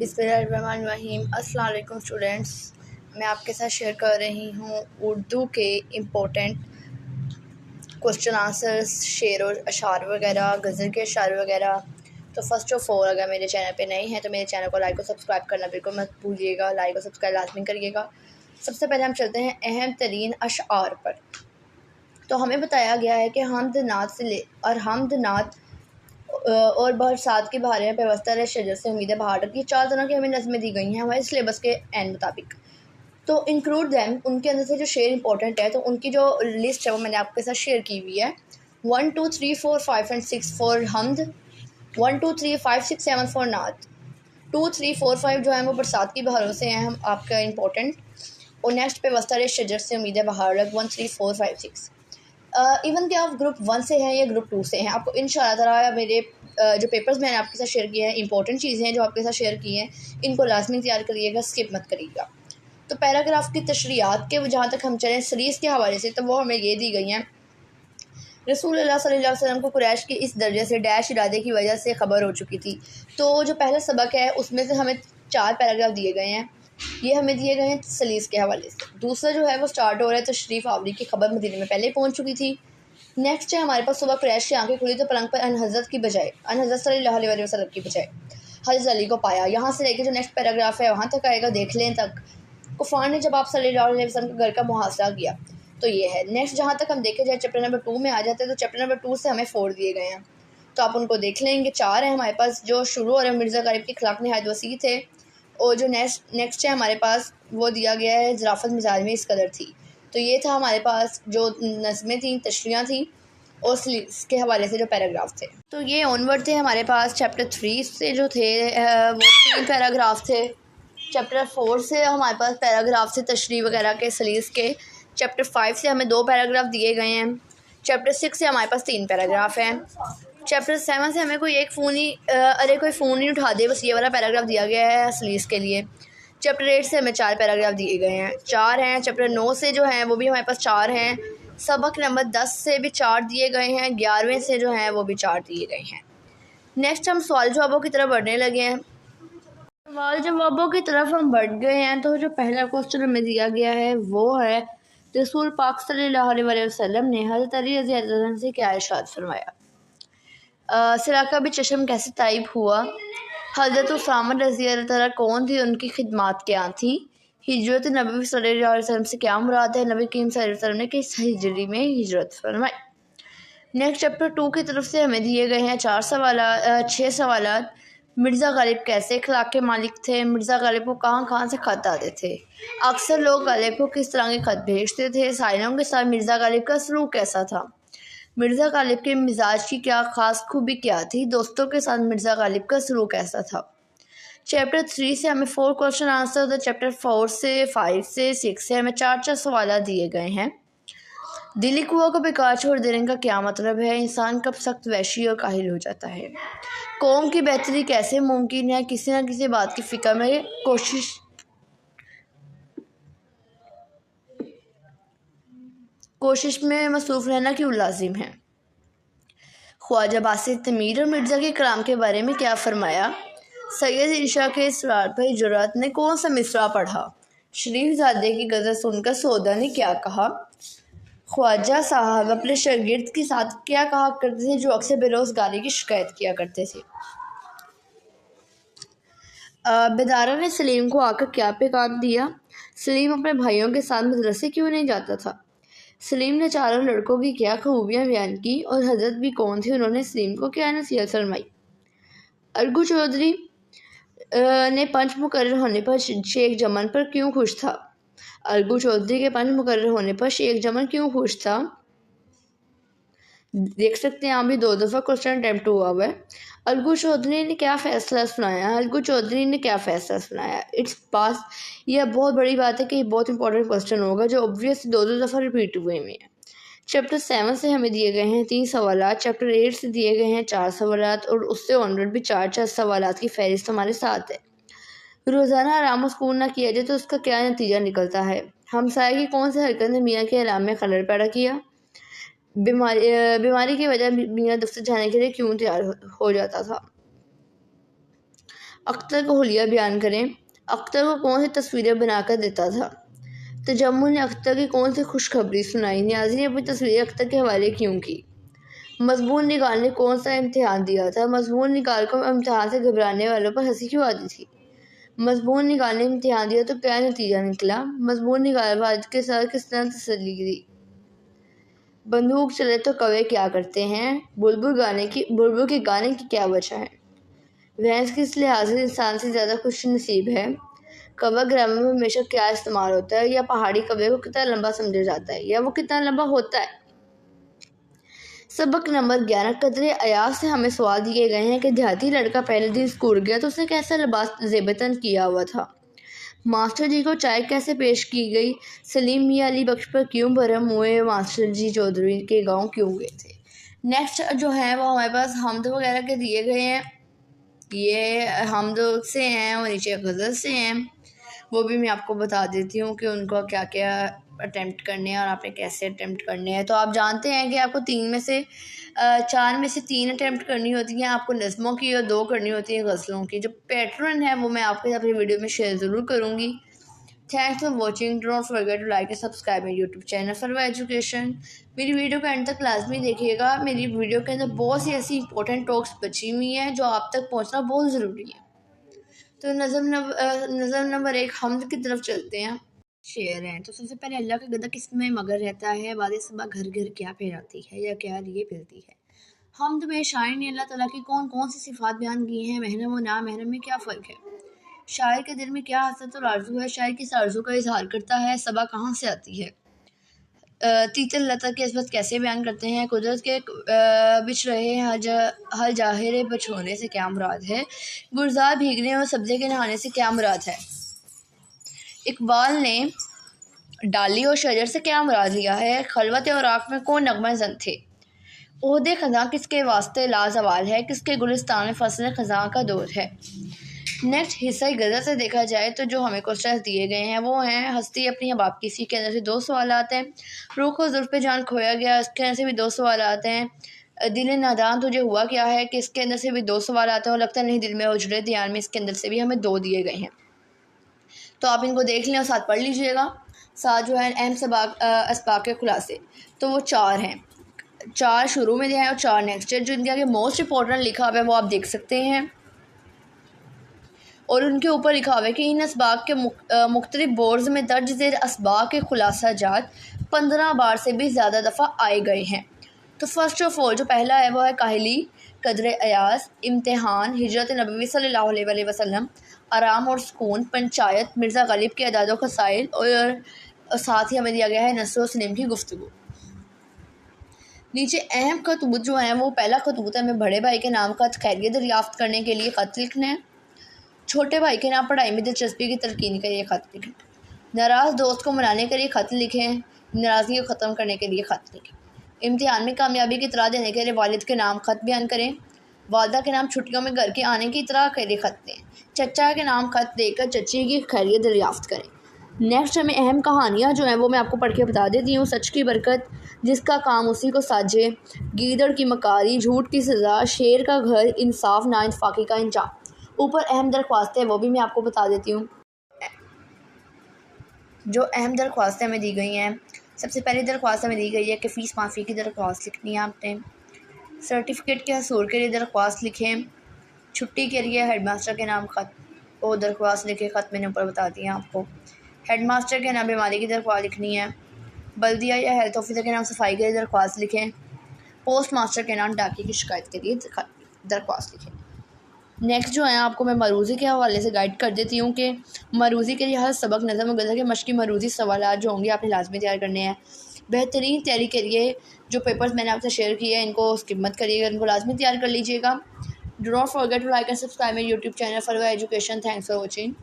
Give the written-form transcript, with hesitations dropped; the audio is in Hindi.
बिस्मिल्लाहिर्रहमानिर्रहीम। अस्सलाम वालेकुम स्टूडेंट्स, मैं आपके साथ शेयर कर रही हूँ उर्दू के इम्पोर्टेंट क्वेश्चन आंसर्स, शेर और अशार वगैरह, गज़ल के अशार वगैरह। तो फ़र्स्ट ऑफ़ ऑल, अगर मेरे चैनल पे नए हैं तो मेरे चैनल को लाइक और सब्सक्राइब करना बिल्कुल मत भूलिएगा। लाइक और सब्सक्राइब लाजमी करिएगा। सबसे पहले हम चलते हैं अहम तरीन अशार पर। तो हमें बताया गया है कि हमद नात से ले और हमद नात और बरसात के बारे में पेवस्ता शजर से उम्मीद बहार तक, ये 4 तरह की हमें नज़में दी गई हैं हमारे सिलेबस के एंड मुताबिक। तो इंक्लूड दैम, उनके अंदर से जो शेर इंपॉर्टेंट है तो उनकी जो लिस्ट है वो मैंने आपके साथ शेयर की हुई है। 1 2 3 4 5 एंड 6 फॉर हमद, 1 2 3 5 6 7 फॉर नात, 2 3 4 5 जो है वो बरसात की बहारों से हैं हम आपका इंपॉर्टेंट। और नेक्स्ट पे वस्तर शजर से उम्मीद बहार तक 1 3 4 5 6। इवन कि आप ग्रुप 1 से हैं या ग्रुप 2 से हैं, आपको इंशाअल्लाह मेरे जो पेपर्स मैंने आपके साथ शेयर किए हैं, इंपॉर्टेंट चीज़ें हैं जो आपके साथ शेयर की हैं, इनको लाजमी तैयार करिएगा, स्किप मत करिएगा। तो पैराग्राफ की तशरीहात के जहाँ तक हम चलें सरीस के हवाले से, तो वो हमें ये दी गई हैं। रसूलुल्लाह सल्लल्लाहु अलैहि वसल्लम को कुरैश के इस दर्जे से डैश इरादे की वजह से खबर हो चुकी थी। तो जो पहला सबक है उसमें से हमें 4 पैराग्राफ दिए गए हैं, ये हमें दिए गए हैं सलीस के हवाले से। दूसरा जो है वो स्टार्ट हो रहा है तशरीफ़ आवरी की खबर मदीने में पहले पहुँच चुकी थी। नेक्स्ट है हमारे पास सुबह कुरैश की आंखें खुली तो पलंग पर अन हज़रत की बजाय, अन हज़रत सल्लल्लाहु अलैहि वसल्लम की बजाय हज़रत अली को पाया। यहाँ से लेके जो नेक्स्ट पैराग्राफ है वहाँ तक आएगा, देख लें तक। कुफार ने जब आप सल्लल्लाहु अलैहि वसल्लम के घर का मुहासरा किया, तो ये है। नेक्स्ट जहाँ तक हम देखे जाए चैप्टर नंबर 2 में आ जाते हैं, तो चैप्टर नंबर 2 से हमें 4 दिए गए हैं, तो आप उनको देख लेंगे। 4 है हमारे पास, जो शुरू और मिर्ज़ा गालिब की खिलाफ नहायत वसी थे। और जो नेक्स्ट है हमारे पास वो दिया गया है ज़राफ़त मिजाज में इस कदर थी। तो ये था हमारे पास जो नज़में थी, तशरीयाँ थी और इसके हवाले से जो पैराग्राफ थे। तो ये ऑनवर्ड थे हमारे पास। चैप्टर 3 से जो थे वो 3 पैराग्राफ थे। चैप्टर 4 से हमारे पास पैराग्राफ से तशरीह वगैरह के सलीस के। चैप्टर 5 से हमें 2 पैराग्राफ दिए गए हैं। चैप्टर 6 से हमारे पास 3 पैराग्राफ हैं। चैप्टर 7 से हमें कोई एक फ़ोन ही अरे कोई फ़ोन ही उठा दे, बस ये वाला पैराग्राफ दिया गया है सलीस के लिए। चैप्टर 8 से हमें 4 पैराग्राफ दिए गए हैं, 4 हैं। चैप्टर 9 से जो हैं वो भी हमारे पास 4 हैं। सबक नंबर 10 से भी 4 दिए गए हैं, 11वें से जो हैं वो भी 4 दिए गए हैं। नेक्स्ट हम सवाल जवाबों की तरफ बढ़ने लगे हैं। सवाल जवाबों की तरफ हम बढ़ गए हैं। तो जो पहला क्वेश्चन हमें दिया गया है वो है, रसूल पाक सल्लल्लाहु अलैहि वसल्लम ने हज़रत अली रज़ी अल्लाह अन्हु से क्या इरशाद फरमाया? सिराका भी चश्म कैसे ताइब हुआ? हज़रत उसामा रज़ी अल्लाह तआला कौन थी, उनकी खिदमात क्या थी? हिजरत नबी सल्लल्लाहु अलैहि वसल्लम से क्या मुराद है? नबी करीम सल्लल्लाहु अलैहि वसल्लम ने किस हिजरी में हिजरत फरमाई? नेक्स्ट चैप्टर 2 की तरफ से हमें दिए गए हैं 6 सवाल। मिर्ज़ा गालिब कैसे अखलाक के मालिक थे? मिर्ज़ा गालिब को कहाँ कहाँ से ख़त आते थे? अक्सर लोग गालिब को किस तरह के ख़त भेजते थे? साइलों के साथ मिर्ज़ा गालिब का सलूक कैसा था? मिर्ज़ा गालिब के मिजाज की क्या ख़ास खूबी क्या थी? दोस्तों के साथ मिर्ज़ा गालिब का सलूक कैसा था? चैप्टर 3 से हमें 4 क्वेश्चन आंसर होता है। चैप्टर 4 से 5 से 6 से हमें 4 सवाल दिए गए हैं। दिली कुआ को बेकार छोड़ देने का क्या मतलब है? इंसान कब सख्त वहशी और काहिल हो जाता है? कौम की बेहतरी कैसे मुमकिन है? किसी न किसी बात की फ़िक्र में कोशिश में मसरूफ़ रहना क्यों लाजिम है? ख्वाजा बासित तमीर और मिर्ज़ा के कलाम के बारे में क्या फ़रमाया? सैयद इंशा के इसरार पर जुरात ने कौन सा मिसरा पढ़ा? शरीफ ज़ादे की गज़ल सुनकर सौदा ने क्या कहा? ख्वाजा साहब अपने शागिर्द के साथ क्या कहा करते थे जो अक्सर बेरोज़गारी की शिकायत किया करते थे? बेदारा ने सलीम को आकर क्या पैगाम दिया? सलीम अपने भाइयों के साथ मदरसे क्यों नहीं जाता था? सलीम ने चारों लड़कों की क्या खूबियाँ बयान की और हज़रत भी कौन थी, उन्होंने सलीम को क्या नसीहत फरमाई? अर्गू चौधरी ने पंच मुकर्रर होने पर शेख जमन पर क्यों खुश था? अर्गू चौधरी के पंच मुकर्रर होने पर शेख जमन क्यों खुश था? देख सकते हैं आप भी 2 दफ़ा क्वेश्चन अटैम्प्ट हुआ है। अलगू चौधरी ने क्या फ़ैसला सुनाया? अलगू चौधरी ने क्या फ़ैसला सुनाया? इट्स पास। यह बहुत बड़ी बात है कि बहुत इंपॉर्टेंट क्वेश्चन होगा जो ऑब्वियस 2 दफ़ा रिपीट हुए हैं। चैप्टर 7 से हमें दिए गए हैं 3 सवाल। चैप्टर 8 से दिए गए हैं 4 सवाल और उससे ऑनवर्ड भी 4 सवाल की फ़हरिस्त हमारे साथ है। रोज़ाना आराम सुकून ना किया जाए तो उसका क्या नतीजा निकलता है? हमसाये की कौन सी हरकत ने मियाँ के आराम में खलल पैदा किया? बीमारी की वजह मियाँ दफ्तर जाने के लिए क्यों तैयार हो जाता था? अख्तर को हुलिया बयान करें। अख्तर को कौन सी तस्वीरें बनाकर देता था? तजम्मुल ने अख्तर की कौन सी खुशखबरी सुनाई? नियाज़ी ने अपनी तस्वीरें अख्तर के हवाले क्यों की? मजमून निकाल ने कौन सा इम्तिहान दिया था? मजमून निकाल को इम्तिहान से घबराने वालों पर हंसी क्यों आती थी? मजमून निकाल ने इम्तिहान दिया तो क्या नतीजा निकला? मजमून निकाल वाद के साथ किस तरह तसल्ली दी? बंदूक चले तो कौवे क्या करते हैं? बुलबुल के गाने की क्या वजह है? भैंस किस लिहाज से इंसान से ज़्यादा खुश नसीब है? कौवा ग्रामर में हमेशा क्या इस्तेमाल होता है? या पहाड़ी कौवे को कितना लंबा समझा जाता है, या वो कितना लंबा होता है? सबक नंबर 11। कदरे अयाज से हमें सवाल दिए गए हैं कि देहाती लड़का पहले दिन स्कूल गया तो उसने कैसा लिबास ज़ेबतन किया हुआ था? मास्टर जी को चाय कैसे पेश की गई? सलीम मियां अली बख्श पर क्यों भरम हुए? मास्टर जी चौधरी के गांव क्यों गए थे? नेक्स्ट जो है वो हमारे पास हमद वगैरह के दिए गए हैं। ये हमद से हैं और नीचे गज़ल से हैं। वो भी मैं आपको बता देती हूँ कि उनको क्या क्या अटेम्प्ट करने हैं और आपने कैसे अटेम्प्ट करने हैं। तो आप जानते हैं कि आपको 4 में से 3 अटेम्प्ट करनी होती हैं, आपको नज़मों की, और 2 करनी होती हैं गज़लों की। जो पैटर्न है वो मैं आपके साथ अपनी वीडियो में शेयर ज़रूर करूँगी। Thanks for watching. Don't forget to like and subscribe my YouTube channel for education. मेरी वीडियो का एंड तक लाजमी देखिएगा। मेरी वीडियो के अंदर बहुत सी ऐसी इंपॉर्टेंट टॉक्स बची हुई हैं जो आप तक पहुँचना बहुत ज़रूरी है। तो नज़म नंबर 1 हमद की तरफ चलते हैं। शेर हैं। तो सबसे पहले अल्लाह का गदा किस में मगर रहता है? वादे सबा घर घर क्या फहराती है, या क्या लिए फिरती है? हमद में शायर ने अल्लाह ताला की कौन कौन सी सिफात बयान की हैं? महरम और ना महरम में क्या फ़र्क है? शायर के दिल में क्या हसरत और आरजू है? शायर किस आरजू का इजहार करता है? सबा कहाँ से आती है? तीतर लता की असबत कैसे बयान करते हैं? कुदरत के बिछ रहे हर जाहिर बछोने से क्या मुराद है? गुलजार भीगने और सब्ज़े के नहाने से क्या मुराद है? इकबाल ने डाली और शजर से क्या मुराद लिया है? खलवत और आँख में कौन नगमा जन थे? ओहदे खज़ां किसके वास्ते लाजवाल है? किसके गुलिस्तान में फसल खज़ां का दौर है? नेक्स्ट हिस्सा गज़ल से देखा जाए तो जो हमें क्वेश्चन दिए गए हैं वो हैं, हस्ती अपनी बाप किसी के अंदर से 2 सवाल आते हैं। रूह ज़ुल्फ़ पे जान खोया गया, इसके अंदर से भी 2 सवाल आते हैं। दिल नादान तुझे हुआ क्या है, कि इसके अंदर से भी 2 सवाल आते हैं। और लगता नहीं दिल में उजड़े ध्यान में, इसके अंदर से भी हमें 2 दिए गए हैं। तो आप इनको देख लें और साथ पढ़ लीजिएगा। साथ जो है अहम असबाक के खुलासे, तो वो 4 हैं। 4 शुरू में दिया है और 4 नेक्स्ट है। जो इनके आगे मोस्ट इंपॉर्टेंट लिखा हुआ है वो आप देख सकते हैं, और उनके ऊपर लिखा हुआ है कि इन असबाक के मुख्तलिफ बोर्ड्स में दर्ज ज़ेर असबाक के खुलासा जात 15 बार से भी ज़्यादा दफ़ा आए गए हैं। तो फर्स्ट ऑफ ऑल जो पहला है वो है काहिली, कदरे अयाज, इम्तिहान, हिजरत नबवी सल्लल्लाहु अलैहि वसल्लम, आराम और सुकून, पंचायत, मिर्ज़ा गालिब के अदाद व खसाइल, और साथ ही हमें दिया गया है नस्र व सलीम की गुफ्तगू। नीचे अहम खतूत जो हैं वो पहला खतूत है, हमें बड़े भाई के नाम खत खैरियत दरियाफ्त करने के लिए ख़त लिखना है। छोटे भाई के नाम पढ़ाई में दिलचस्पी की तलकीन के लिए ख़त लिखें। नाराज़ दोस्त को मनाने के लिए ख़त लिखें। नाराज़गी को ख़त्म करने के लिए ख़त लिखें। इम्तिहान में कामयाबी की इतला देने के लिए वालिद के नाम ख़त बयान करें। वालदा के नाम छुट्टियों में घर के आने की इतला के लिए ख़त दें। चचा के नाम ख़त देकर चची की खैरियत दरियाफ्त करें। नेक्स्ट हमें अहम कहानियाँ जो हैं वो मैं आपको पढ़ के बता देती हूँ। सच की बरकत, जिसका काम उसी को साजे, गीदड़ की मकारी, झूठ की सज़ा, शेर का घर, इंसाफ नाइंसाफ़ी का इंजाम। ऊपर अहम दरख्वास्तें वो भी मैं आपको बता देती हूँ। जो अहम दरख्वास्तें हमें दी गई हैं, सबसे पहली दरख्वास्त हमें दी गई है कि फ़ीस माफ़ी की दरख्वास्त लिखनी है आपने। सर्टिफिकेट के हसूल के लिए दरख्वास्त लिखें। छुट्टी के लिए हेडमास्टर के नाम ख़त और दरख्वास्त लिखे। ख़त मैंने ऊपर बता दिया आपको। हेडमास्टर के नाम बीमारी की दरख्वास्त लिखनी है। बल्दिया या हेल्थ ऑफिसर के नाम सफाई के लिए दरख्वास्त लिखें। पोस्ट मास्टर के नाम डाकिए की शिकायत के लिए दरख्वास्त लिखें। नेक्स्ट जो है आपको मैं मरूज़ी के हवाले से गाइड कर देती हूँ कि मरूज़ी के लिए हर सबक नज़म गज़ल के मशक़ी मरूज़ी सवालात जो होंगे आपने लाजमी तैयार करने हैं। बेहतरीन तैयारी के लिए जो पेपर्स मैंने आपसे शेयर किए हैं इनको स्किप मत करिएगा, इनको लाजमी तैयार कर लीजिएगा। Do not forget to like and subscribe my YouTube channel for education. Thanks for watching.